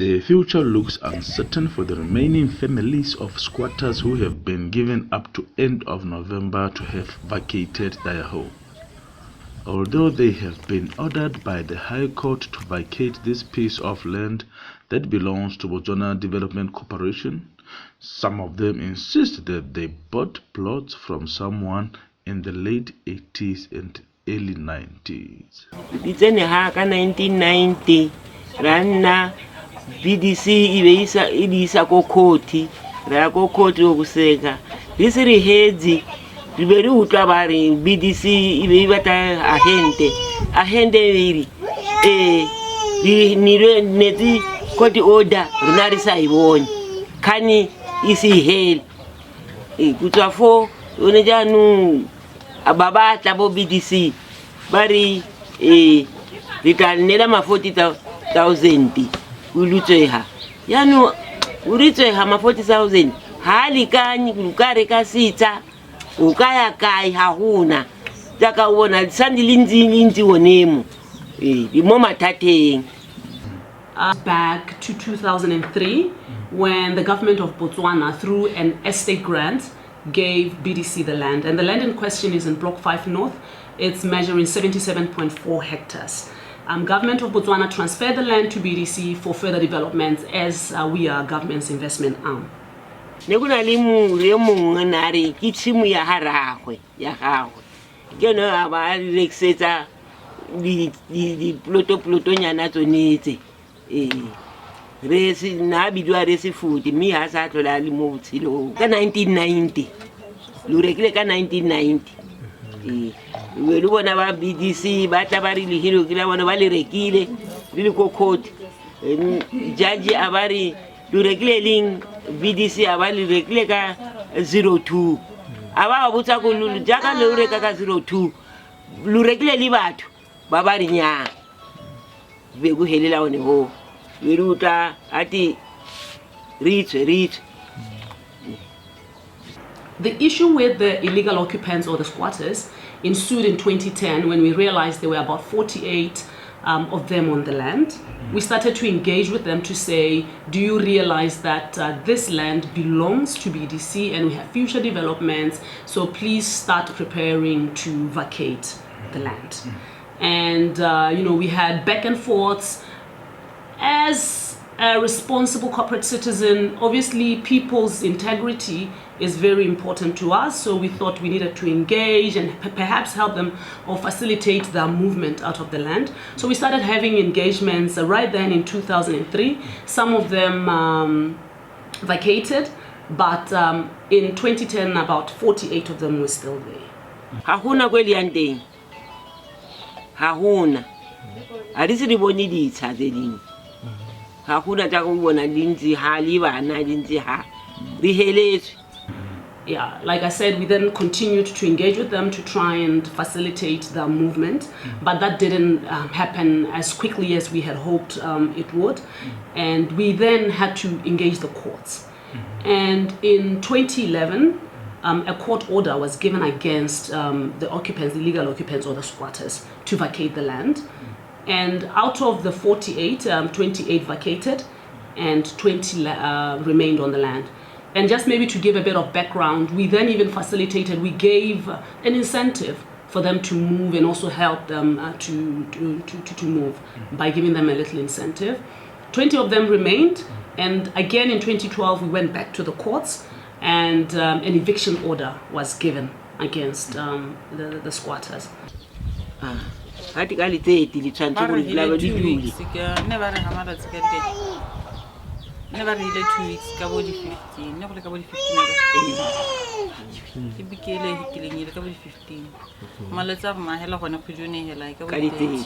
The future looks uncertain for the remaining families of squatters who have been given up to end of November to have vacated their home. Although they have been ordered by the High Court to vacate this piece of land that belongs to Botswana Development Corporation, some of them insist that they bought plots from someone in the late 80s and early 90s. It's in 1990, Rana BDC Ibisa Kokoti, Rakokoti Okusega. This is Hezi, very utabari, BDC Ibata Ahende, the Neti Koti Oda, Runarisa Ivon, Kani isi Hale, Kutafo, Unejanu, Ababa Tabo BDC, Bari, Vital Nedama 40,000. Uluteha yanu uriteha ma 40,000 hali kanyi kulukare kasita ukaya kai hahuna takaona sandi linzi wonemo imoma tateng. Back to 2003 when the government of Botswana through an estate grant gave BDC the land, and the land in question is in Block 5 North. It's measuring 77.4 hectares. Government of Botswana transferred the land to BDC for further development as we are government's investment arm. Nekuna limu lemu nari kichimu ya harahwe ya hawe. Keno aba lexeta di ploto nyanato nite. Resi na bidwa resi futi mi hasa to la limu tsilo ka 1990. Lurekile ka 1990. We look at BDC, Batabari, Hiro, Kilawan Valley Rekile, Liliko Court, Judge Avari, Luregling, BDC Avali Regleka 02. Ava Butaku, Jaka Lureka 02. Luregle Libat, Babarinya, Vegu Helila on the ho, Viruta, Ati, reach. The issue with the illegal occupants or the squatters ensued in 2010 when we realized there were about 48 of them on the land. We started to engage with them to say, do you realize that this land belongs to BDC and we have future developments, so please start preparing to vacate the land. And we had back and forths. As a responsible corporate citizen, obviously people's integrity is very important to us, so we thought we needed to engage and perhaps help them or facilitate their movement out of the land. So we started having engagements right then in 2003. Some of them vacated, but in 2010 about 48 of them were still there. Hahuna kweli ande. Hahuna. Alisi ribonidi itsadeni. Hahuna takubona linzi haliba na linzi ha. Rihelezi. Yeah, like I said, we then continued to engage with them to try and facilitate their movement, but that didn't happen as quickly as we had hoped it would. And we then had to engage the courts. And in 2011, a court order was given against the occupants, the illegal occupants or the squatters, to vacate the land. And out of the 48, 28 vacated and 20 remained on the land. And just maybe to give a bit of background, we then even facilitated, we gave an incentive for them to move and also help them to move by giving them a little incentive. 20 of them remained, and again in 2012 we went back to the courts and an eviction order was given against the squatters. Never really 2 weeks, Gabody 15, never Gabody 15. He became killing you, Gabody 15. Malata, my hella on a Pujuni, like a quality.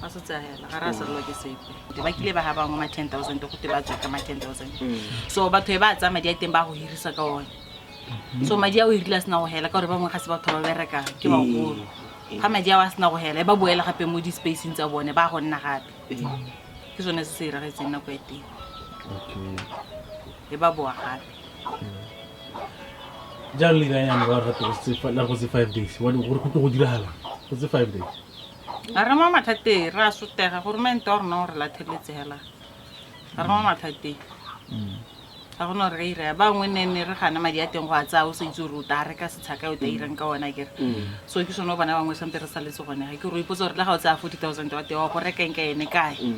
As a harass like a safe. If I clever have on my 10,000 to put the budget my 10,000. So, but to about some idea, Timbaho years ago. So, my dear, we glass now, hell, I got a has about America, give a wool. How my dear was now hell, a babuela happy moody space in the one, a bar on Nahat. It's unnecessary, it's in a way. Okay. Generally, I am about that was the 5 days. What would you have? What's the 5 days? I remember that day, Rasuter, her mentor, nor related. ga re mo mathateng ga go no re ira ba ngwe ne re gana madi a teng go a tsaya o se itse gore o ta reka setshaka o ta irang ka ona kere so ke sone bana bangwe sampe re saletse gone ga ke re ipotsa gore le ga o tsaya 40,000 wa teng wa go reka eng ka ene kae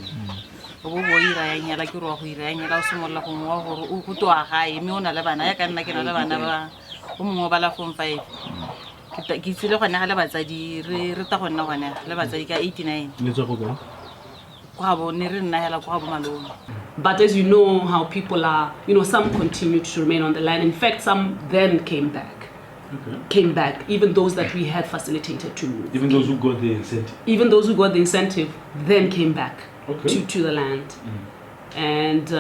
o bo ira ya nyela ke re wa go ira ya nyela o simolola go ngwa gore o go toa gae mme o na le bana ya ka nna ke na le bana ba o mongwe ba la form 5 ke tsile gone ga le batsadi re ta gonna gone le batsadi ka 89 le tswa go ka kwa bo ne re nna hela kwa bo malone. But as you know how people are, some continued to remain on the land. In fact, some then came back. Came back, even those that we had facilitated to move. Even those who got the incentive? Even those who got the incentive then came back to the land. And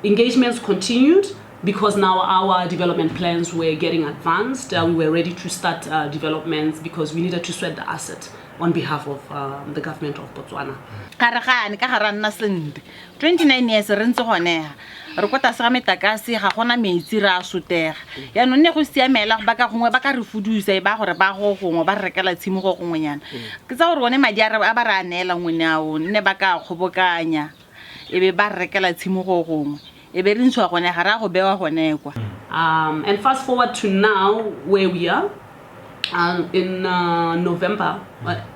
engagements continued because now our development plans were getting advanced. We were ready to start developments because we needed to sweat the asset on behalf of the government of Botswana. Karagane ka gara nna send 29 years re ntse gone re kota se ga metakase ga gona metsi ra sotega ya no ne go siamela ba ka gongwe ba ka re fudusa ba gore ba go gongwe ba rekela tshimo go gongwenyana ke tsa gore bone madi a ba ra neela ngwene ao ne ba ka kgobokanya ebe ba rekela tshimo go gongwe ebe re ntshwa gone ga ra go bewa gone kwa. And fast forward to now where we are. In November,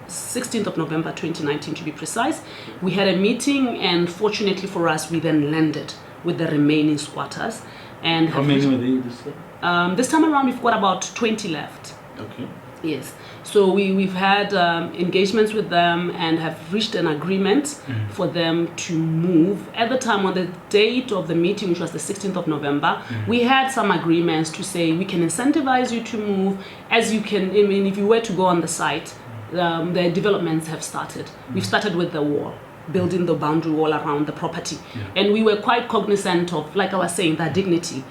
16th of November 2019 to be precise, we had a meeting, and fortunately for us, we then landed with the remaining squatters. And how many were they this time? This time around, we've got about 20 left. Okay. Yes. So we've had engagements with them and have reached an agreement for them to move. At the time, on the date of the meeting, which was the 16th of November, we had some agreements to say we can incentivize you to move as you can. I mean, if you were to go on the site, the developments have started. We've started with the wall, building the boundary wall around the property. And we were quite cognizant of, like I was saying, their dignity.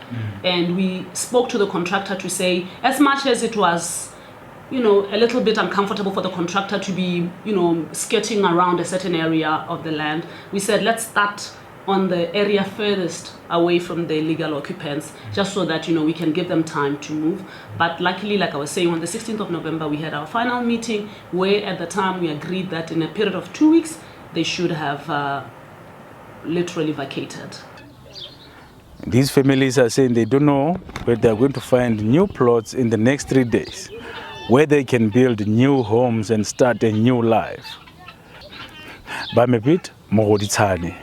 And we spoke to the contractor to say, as much as it was a little bit uncomfortable for the contractor to be, skirting around a certain area of the land, we said, let's start on the area furthest away from the illegal occupants, just so that, we can give them time to move. But luckily, like I was saying, on the 16th of November, we had our final meeting where at the time we agreed that in a period of 2 weeks, they should have literally vacated. These families are saying they don't know where they're going to find new plots in the next 3 days, where they can build new homes and start a new life. Bamepit, Mogoditshane.